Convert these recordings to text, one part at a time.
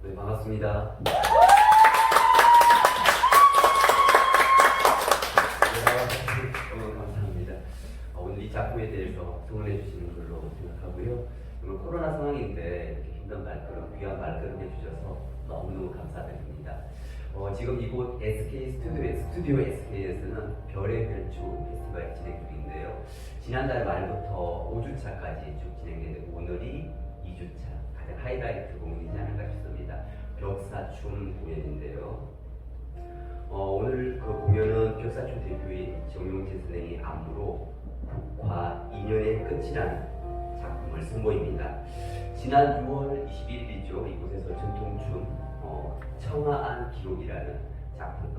네, 반갑습니다. 감사합니다. 오늘 이 작품에 대해서 성원해 주시는 걸로 생각하고요. 오늘 코로나 상황인데 이렇게 힘든 발걸음, 귀한 발걸음 해주셔서 너무너무 감사드립니다. 지금 이곳 스튜디오 SK에서는 별의 별주 페스티벌 진행 중인데요. 지난달 말부터 5주차까지 쭉 진행되는 오늘이 2주차 가장 하이라이트 공연이지 않을까 싶습니다. 벽사춤 공연인데요. 오늘 그 공연은 벽사춤 대표인 정용진 선생의 안무로 국화 2년의 끝이라는 작품을 선보입니다. 지난 6월 21일이죠. 이곳에서 전통춤 청아안 기록이라는 작품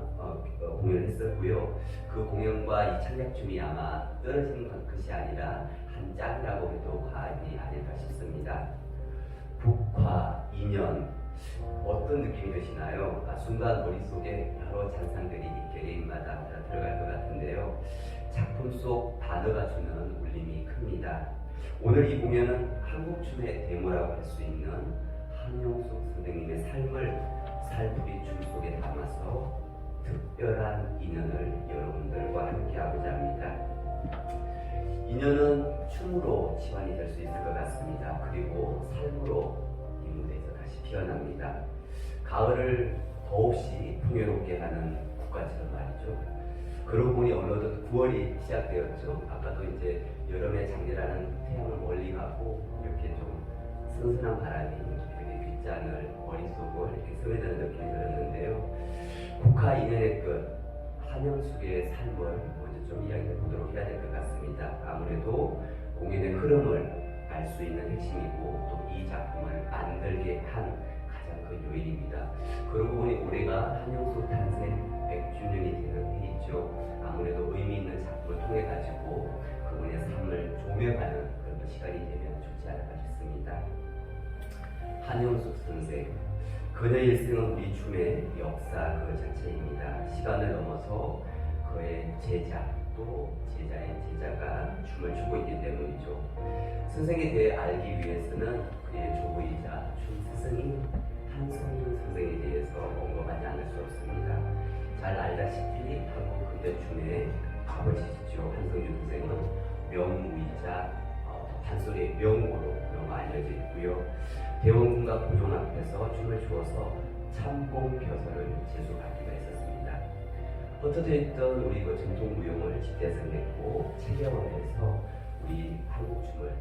공연을 했었고요. 그 공연과 이 창작춤이 아마 떨어지는 것이 아니라 한 짝이라고 해도 과언이 아닐까 싶습니다. 국화 2년 어떤 느낌이 드시나요? 순간 머릿속에 여러 잔상들이 개개인마다 들어갈 것 같은데요. 작품 속 단어가 주는 울림이 큽니다. 오늘 이 공연은 한국춤의 데모라고 할 수 있는 한용숙 선생님의 삶을 살풀이 춤 속에 담아서 특별한 인연을 여러분들과 함께하고자 합니다. 인연은 춤으로 치환이 될 수 있을 것 같습니다. 그리고 삶으로 이 무대에서 다시 피어납니다. 가을을 더없이 풍요롭게 하는 국가처럼 말이죠. 그러고 보니 어느덧 9월이 시작되었죠. 아까도 이제 여름의 장미라는 태양을 멀리 가고 이렇게 좀 선선한 바람이 이렇게 빗잔을 머릿속을 이렇게 스며드는 느낌이 들었는데요. 국화 2년의 끝 한영숙의 삶을 먼저 좀 이야기해 보도록 해야 될 것 같습니다. 아무래도 공연의 흐름을 알 수 있는 핵심이고 또 이 작품을 만들게 한 가장 큰 요인입니다. 그러고 보니 올해가 한영숙 탄생 100주년이 되는 해이죠. 아무래도 의미 있는 작품을 통해 가지고 그분의 삶을 조명하는 그런 시간이 되면 좋지 않을까 싶습니다. 한영숙 선생, 그녀의 일생은 우리 춤의 역사 그 자체입니다. 시간을 넘어서 그의 제자, 또 제자의 제자가 춤을 추고 있기 때문이죠. 선생에 대해 알기 위해서는 그의 조부이자 춤 스승인 한성준 선생에 대해서 언급하지 않을 수 없습니다. 잘 알다시피 한국 근대 춤의 아버지시죠. 한성준 선생은 명무이자 판소리의 명무로 너무 알려져 있고요. 대원군과 고종 앞에서 춤을 추어서 참공벼서를 제수받기도 했었습니다. 흩어져 있던 우리 그 전통 무용을 집대성했고 체계화해서 우리 한국 춤을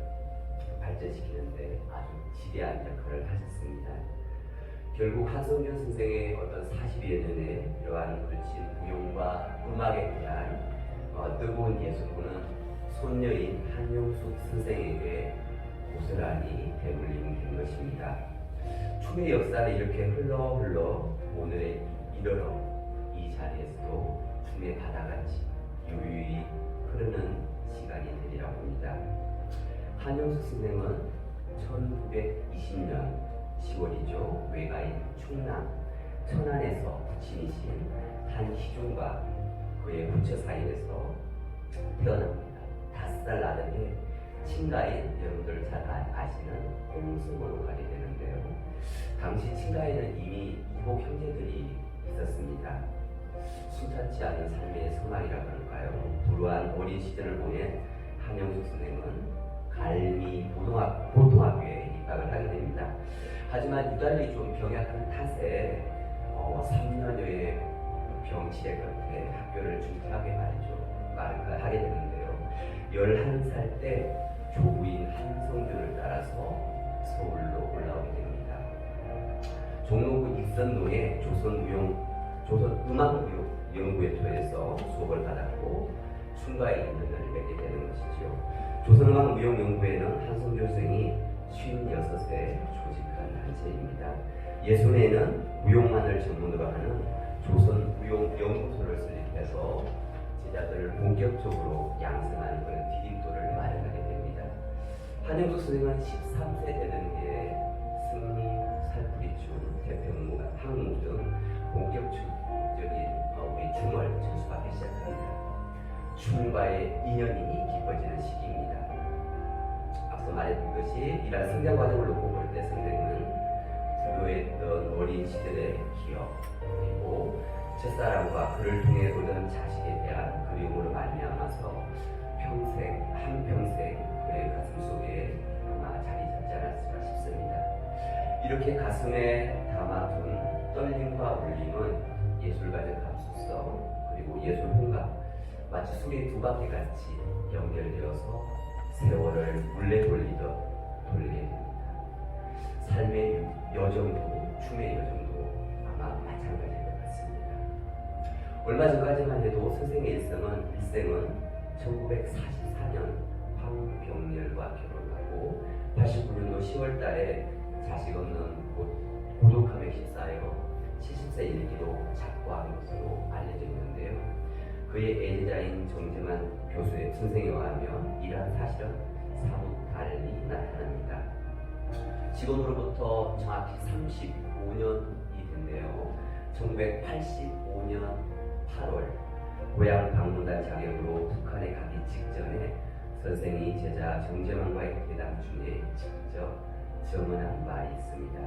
발전시키는데 아주 지대한 역할을 하셨습니다. 결국 한성준 선생의 어떤 40여 년의 이러한 거친 무용과 음악에 대한 뜨거운 예술구는 손녀인 한용숙 선생에게 고스란히 대물림된 것입니다. 춤의 역사를 이렇게 흘러 오늘에 이르러 이 자리에서도 춤의 바다같이 유유히 흐르는 시간이 되리라고 합니다. 한용숙 선생은 1920년 10월이죠. 외가인 충남 천안에서 부친이신 한희종과 그의 부처 사이에서 태어납니다. 5살 나이에 친가인, 여러분들 잘 아시는 홍승으로 가게 되는데요. 당시 친가에는 이미 이복 형제들이 있었습니다. 순탄치 않은 삶의 성황이라고 할까요? 불우한 어린 시절을 보낸 한영숙 선생은 갈미 보통학교에 입학을 하게 됩니다. 하지만 유달리 좀 병약한 탓에 3년여의 병치레 끝에 학교를 중퇴하게 하게 되는데요. 11살 때 조부인 한성준을 따라서 서울로 올라오게 됩니다. 종로구 익선동의 조선음악무용연구회소에서 수업을 받았고 춤과의 인연을 맺게 되는 것이죠. 조선음악무용연구회는 한성준 선생이 56세 조직한 단체입니다. 예술에는 무용만을 전문으로 하는 조선무용연구소를 설립해서 제자들을 본격적으로 양성하는 그런 디딤돌을 마련하게 됩니다. 한영숙 선생은 13세 되던 해에 승리, 살풀이춤, 태평무, 항무 등 본격적인 우리 춤을 전수하기 시작합니다. 춤과의 인연이 깊어지는 시기입니다. 앞서 말했듯이 이러한 성장 과정을 놓고 볼 때 선생은 주도했던 어린 시절의 기억, 그리고 첫사랑과 그를 통해 얻은 자식에 대한 그리움으로 말미암아서 한평생 그의 가슴 속에 아마 자리 잡지 않았을까 싶습니다. 이렇게 가슴에 담아둔 떨림과 울림은 예술가적 감수성 그리고 예술 홍감, 마치 술이 두 바퀴 같이 연결되어서 세월을 물레 돌리듯 돌리게 됩니다. 삶의 여정도 춤의 여정도 아마 마찬가지일 것 같습니다. 얼마 전까지만 해도 선생의 일생은 1944년 황병렬과 결혼하고 89년도 10월 달에 자식 없는 고독함에 휩싸여 70세 일기로 작고한 것으로 알려져 있는데요. 그의 애제자인 정재만 교수의 선생에 의하면 이러한 사실은 사뭇 달리 나타납니다. 지금으로부터 정확히 35년이 된대요. 1985년 8월 고향 방문단 자격으로 북한에 가기 직전에 선생이 제자 정재만과의 회담 중에 직접 증언한 말이 있습니다.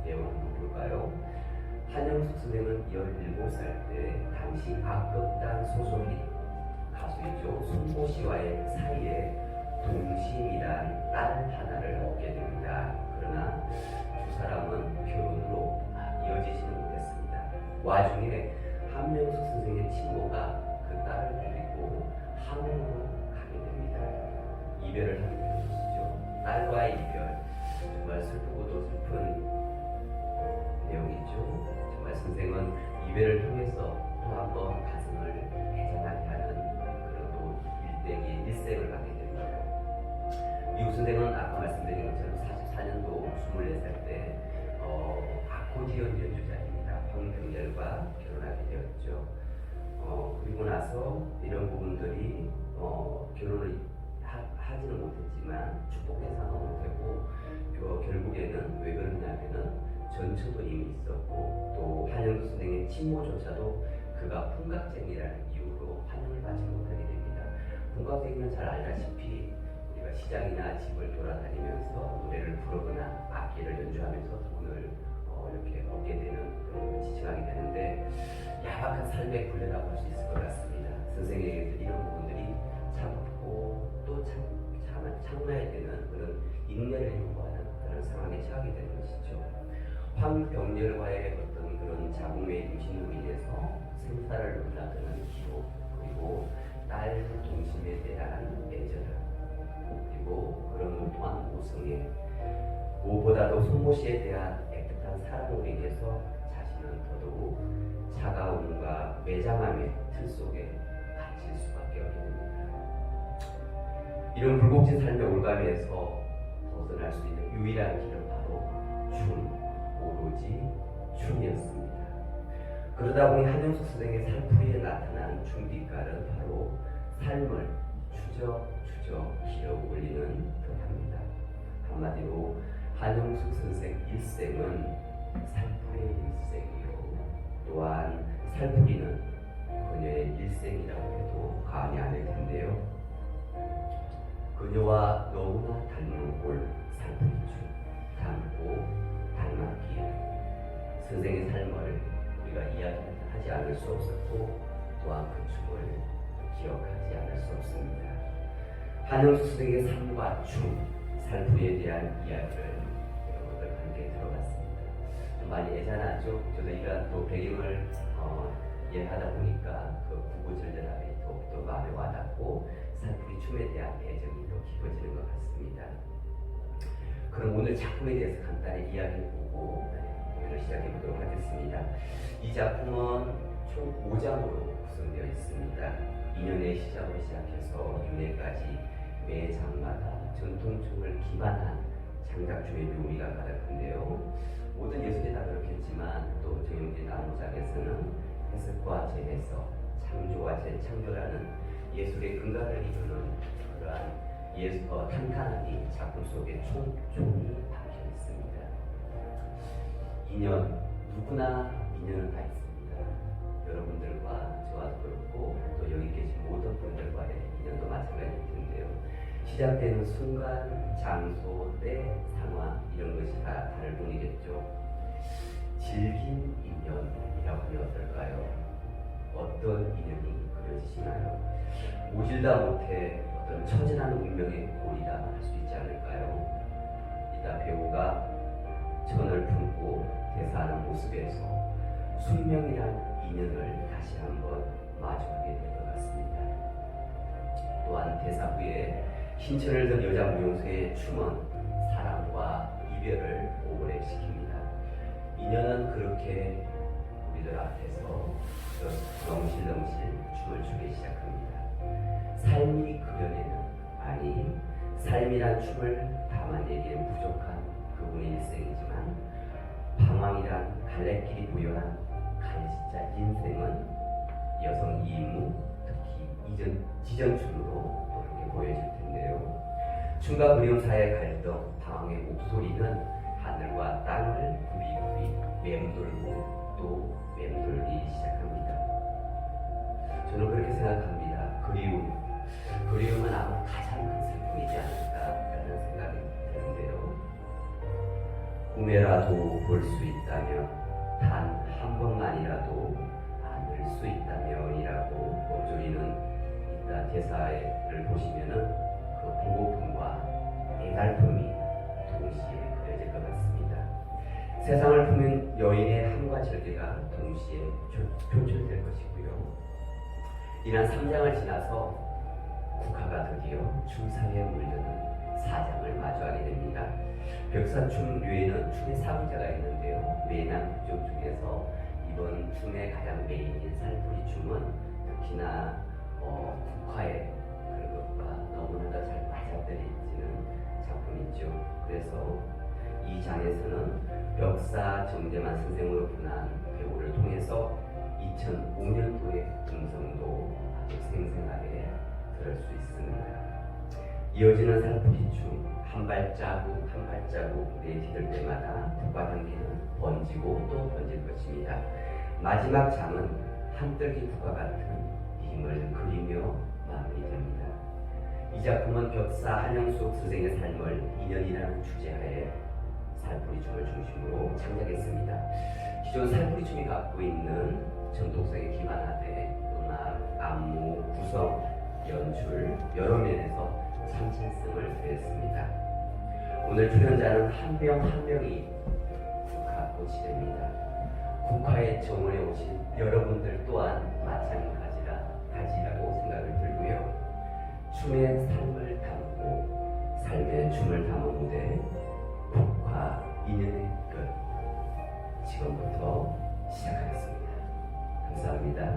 내용 한번 볼까요? 한영숙 선생은 17살 때 당시 악극단 소설이 가수이죠. 손모 씨와의 사이에 동심이란 딸 하나를 얻게 됩니다. 그러나 두 사람은 결혼으로 이어지지는 못했습니다. 와중에 한명숙 선생의 친모가 그 딸을 데리고 한국으로 가게 됩니다. 이별을 하게 된 것이죠. 딸과의 이별, 정말 슬프고도 슬픈 내용이죠. 정말 선생은 이별을 통해서 또 한 번 가슴을 해장하게 하는 그런 또 일생을 갖게 됩니다. 미국 선생은 아까 말씀드린 것처럼 44년도 24살 때 아코디언 연주자입니다. 황병렬과 결혼하게 되었죠. 그리고 나서 이런 부분들이 결혼을 하지는 못했지만 축복해서는 못했고 결국에는 왜 그러냐면은 전처도 이미 있었고 또 한영숙 선생의 친모조차도 그가 풍각쟁이라는 이유로 환영을 받지 못하게 됩니다. 풍각쟁이는 잘 알다시피 우리가 시장이나 집을 돌아다니면서 노래를 부르거나 악기를 연주하면서 돈을 이렇게 얻게 되는 그런 걸 지칭하게 되는데 야박한 삶의 굴레라고 할 수 있을 것 같습니다. 선생에게도 이런 부분들이 참고 또 참아야 되는 그런 인내를 요구하는 그런 상황에 처하게 되는 것이죠. 황병렬과의 어떤 그런 자궁의 임신으로 인해서 생사를 논하는 기록, 그리고 딸 동심에 대한 애절, 그리고 그런 또한 모성애, 무엇보다도 손모 씨에 대한 애틋한 사랑으로 인해서 자신은 더더욱 차가움과 매장함의 틀 속에 갇힐 수밖에 없게 됩니다. 이런 불곡진 삶의 올가미에서 벗어날 수 있는 유일한 길은 바로 오로지 춤이었습니다. 그러다 보니 한영숙 선생의 살풀이에 나타난 춤빛깔은 바로 삶을 추적추적 길어 올리는 듯합니다. 한마디로 한영숙 선생 일생은 살풀이의 일생이요, 또한 살풀이는 그녀의 일생이라고 해도 과언이 아닐 텐데요. 그녀와 너무나 닮은 꼴 살풀이춤, 닮고 닮았기에 선생의 삶을 우리가 이야기하지 않을 수 없었고 또한 그 춤을 기억하지 않을 수 없습니다. 한영숙 선생의 삶과 춤, 살풀이에 대한 이야기를 여러분들 함께 들어봤습니다. 좀 많이 애잔하죠? 저도 이런 또 배경을 이해하다 보니까 그 구구절절함이 더욱더 마음에 와닿고 살풀이 춤에 대한 애정이 더 깊어지는 것 같습니다. 그럼 오늘 작품에 대해서 간단히 이야기해보고 오늘 시작해보도록 하겠습니다. 이 작품은 총 5장으로 구성되어 있습니다. 2년의 시작으로 시작해서 6년까지 매 장마다 전통춤을 기반한 장작춤의 묘미가 가득한데요. 모든 예술이 다 그렇겠지만 또 정영진 나무장에서는 해석과 재해석, 창조와 재창조라는 예술의 근간을 이루는 그러한 탄탄하니 작품 속에 촘촘히 박혀 있습니다. 인연, 누구나 인연은 다 있습니다. 여러분들과 저와도 그렇고 또 여기 계신 모든 분들과의 인연도 마찬가지일 텐데요. 시작되는 순간, 장소, 때, 상황 이런 것이 다 다를 뿐이겠죠. 어떤 인연이 그려지시나요? 오질다 못해 어떤 처진한 운명의 꼴이다 할 수 있지 않을까요? 이따 배우가 천을 품고 대사하는 모습에서 숙명이란 인연을 다시 한번 마주하게 될 것 같습니다. 또한 대사 후에 흰천을 든 여자 무용수의 춤은 사랑과 이별을 오버랩시킵니다. 인연은 그렇게 우리들 앞에서 덩실덩실 춤을 추기 시작합니다. 삶이 그려내는, 아니 삶이란 춤을 담아내기엔 부족한 그분의 일생이지만 방황이란 갈래길이 부여한 간시자 인생은 여성 이무, 특히 지전춤으로 또 그렇게 보여질 텐데요. 춤과 그리움 사이의 갈등, 방황의 목소리는 하늘과 땅을 굽이굽이 맴돌고 또 맴돌기 시작합니다. 저는 그렇게 생각합니다. 그리움은 아마 가장 큰 슬픔이지 않을까라는 생각이 드는데요. 꿈에라도 볼 수 있다면, 단 한 번만이라도 안을 수 있다면이라고 멈조리는 이따 대사를 보시면은 그 보고픔과 애달픔이 동시에 그려질 것 같습니다. 세상을 품은 여인의 함과 절개가 동시에 표출될 것이고요. 이런 3장을 지나서 국화가 드디어 춤상에 물드는 4장을 마주하게 됩니다. 벽사춤 외에는 춤의 4부자가 있는데요. 외남 부족 중에서 이번 춤의 가장 메인인 살풀이 춤은 특히나 국화의 그것과 너무나도 잘 맞아떨어지는 작품이죠. 그래서 이 장에서는 벽사 정재만 선생으로 분한 배우를 통해서 2005년도의 음성도 아주 생생하게 들을 수 있습니다. 이어지는 살풀이춤, 한 발자국 한 발자국 내디딜 때마다 국화 향기는 번지고 또 번질 것입니다. 마지막 장은 한떨기 국화 같은 힘을 그리며 마무리됩니다. 이 작품은 벽사 한영숙 선생의 삶을 인연이라는 주제하에 살풀이춤을 중심으로 창작했습니다. 기존 살풀이춤이 갖고 있는 전통성에 기반하되 음악, 안무, 구성, 연출 여러 면에서 참신성을 더했습니다. 오늘 출연자는 한 명 한 명이 국화꽃이 됩니다. 국화의 정원에 오신 여러분들 또한 마찬가지라고 생각을 들고요. 춤의 삶을 담고 삶의 춤을 담은 무대 국화 인연의 끝, 지금부터 시작하겠습니다. 감사합니다.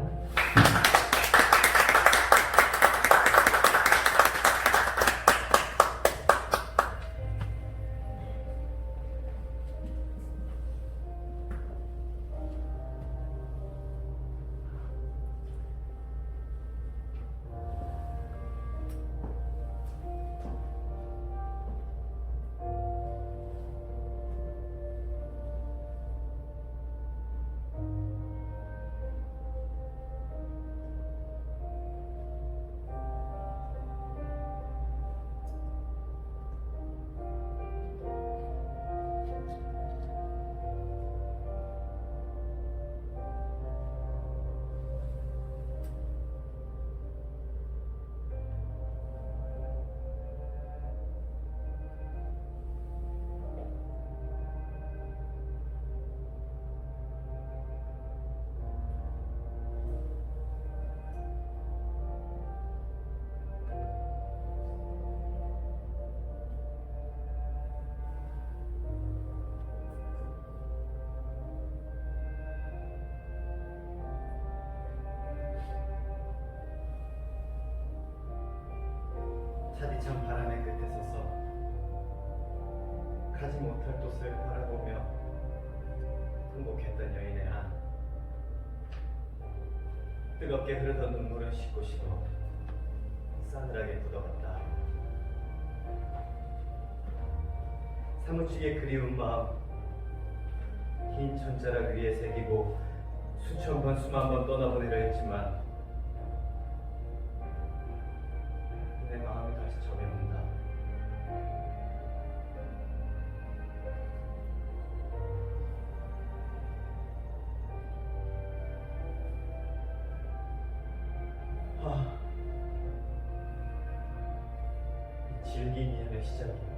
차디찬 바람의 끝에 서서 가지 못할 곳을 바라보며 행복했던 여인의 안, 뜨겁게 흐르던 눈물은 씻고 싸늘하게 굳어갔다. 사무치게 그리운 마음, 흰 천자락 위에 새기고 수천 번 수만 번 떠나보내려 했지만 내 마음이 다시 전해온다. 질기미함의 시작이야.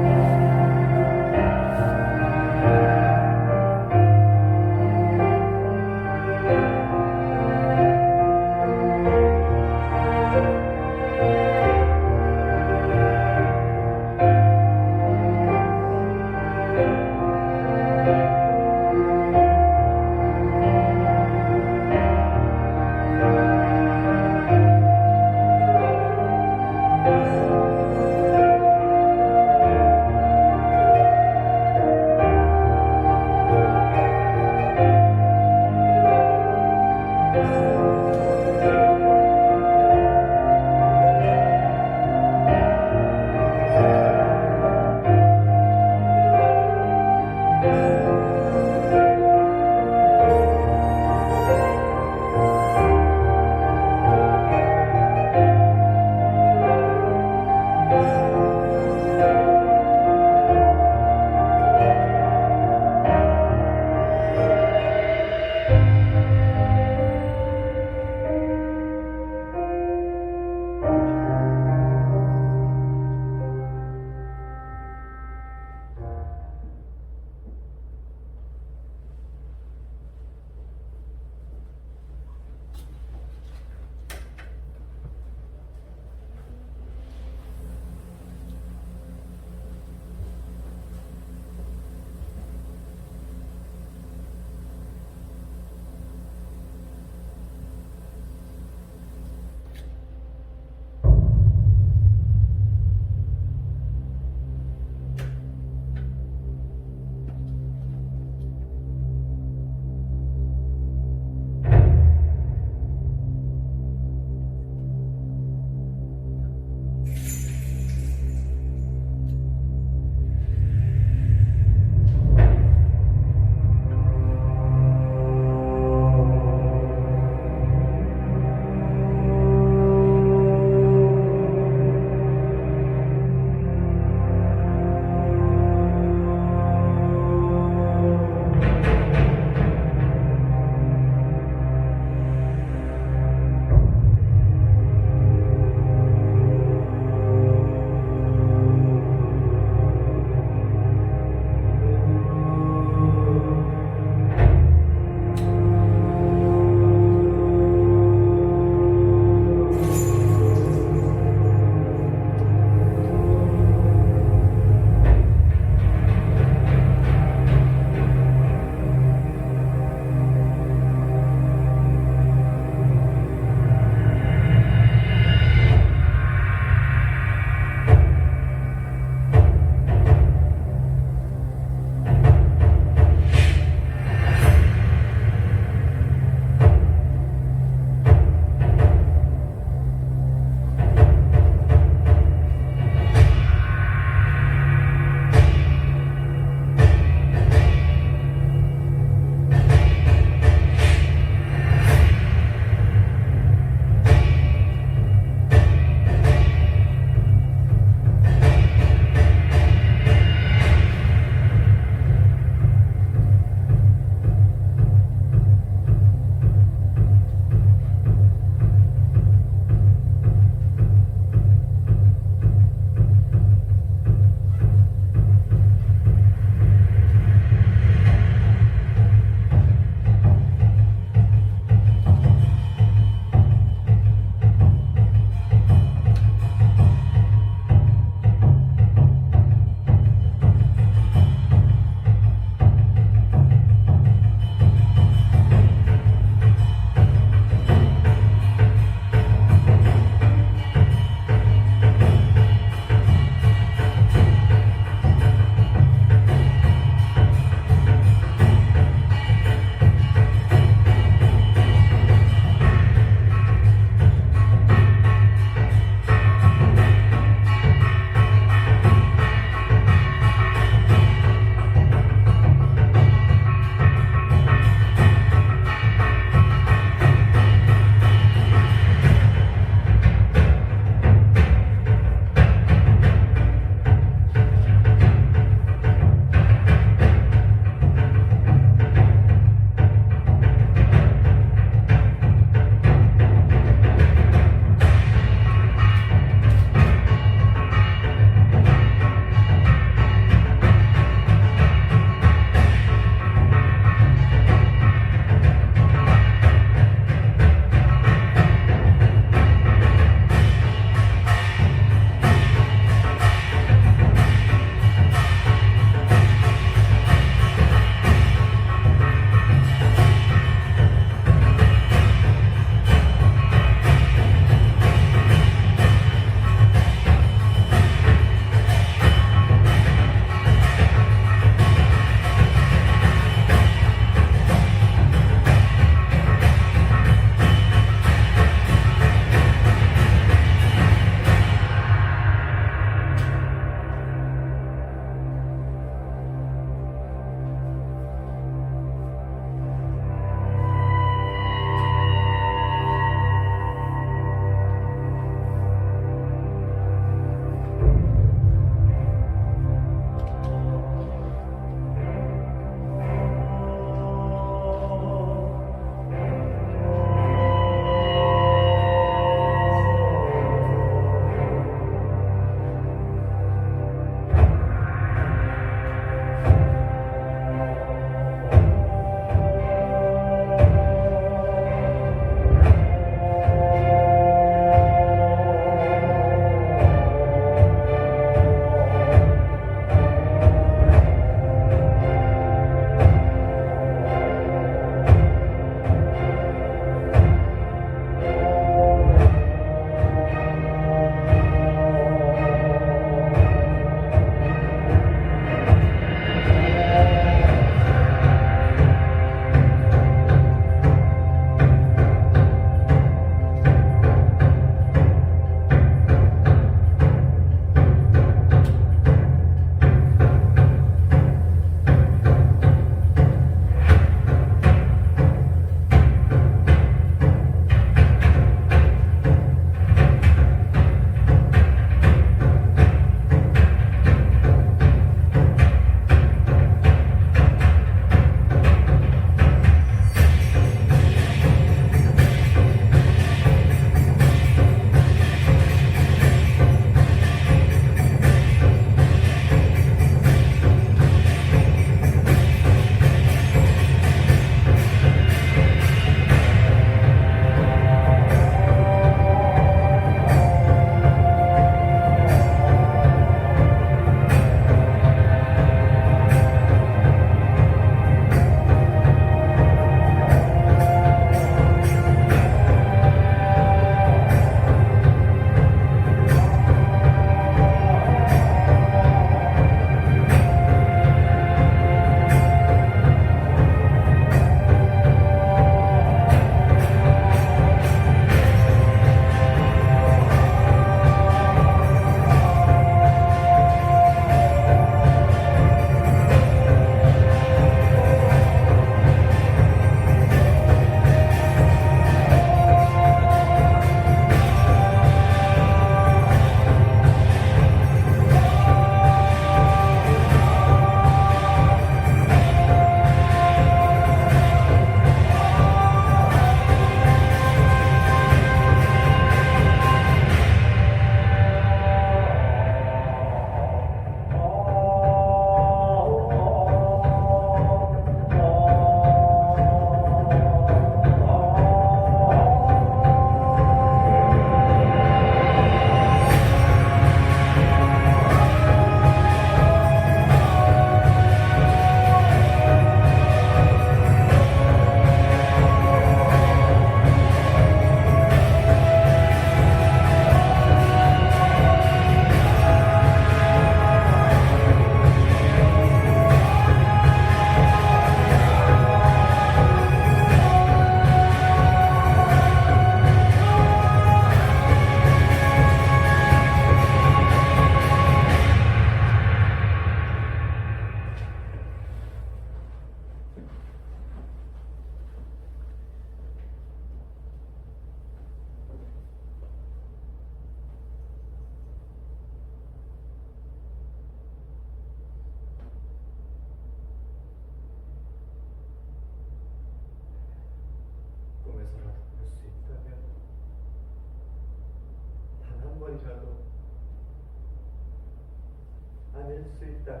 싶다.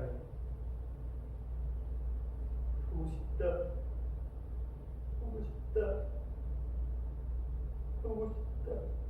보고 싶다. 보고 싶다. 보고 싶다.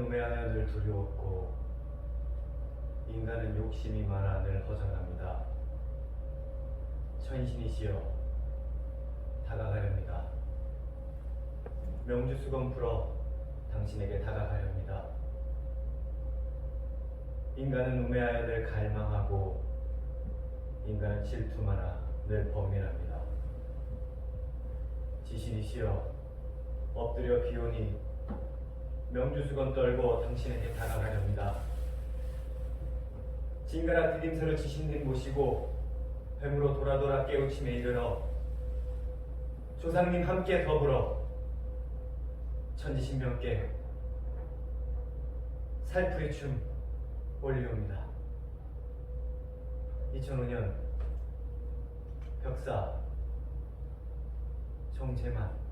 우매하여 늘 두려웠고 인간은 욕심이 많아 늘 허전합니다. 천신이시여 다가가렵니다. 명주수건 풀어 당신에게 다가가렵니다. 인간은 우매하여 늘 갈망하고 인간은 질투 많아 늘 범민합니다. 지신이시여 엎드려 비오니 명주수건 떨고 당신에게 다가가렵니다. 징그라 디딤새로 지신님 모시고 뱀으로 돌아 깨우침에 이르러 조상님 함께 더불어 천지신명께 살풀이 춤 올리옵니다. 2005년 벽사 정재만.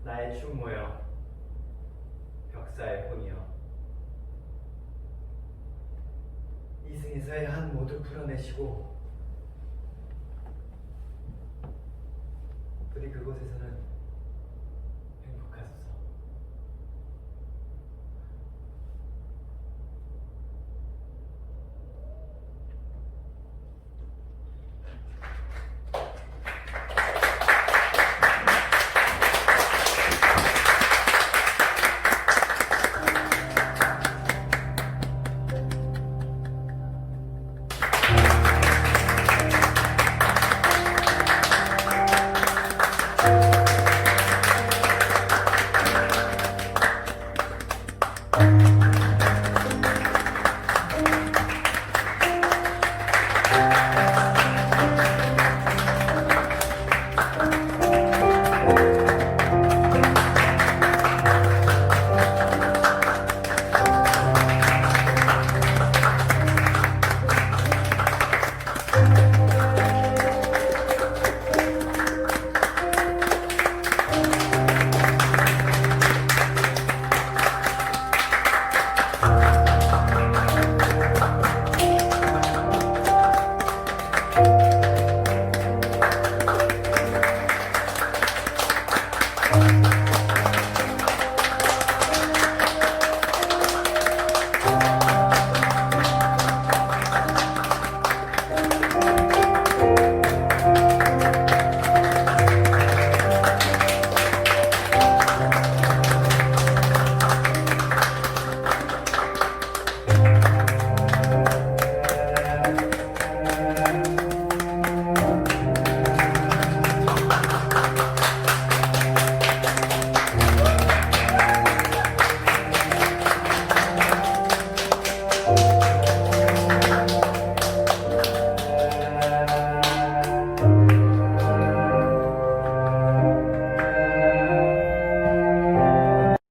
나의 충모여, 벽사의 혼이여, 이승에서의 한 모두 풀어내시고 부디 그곳에서는 행복하소서. 네.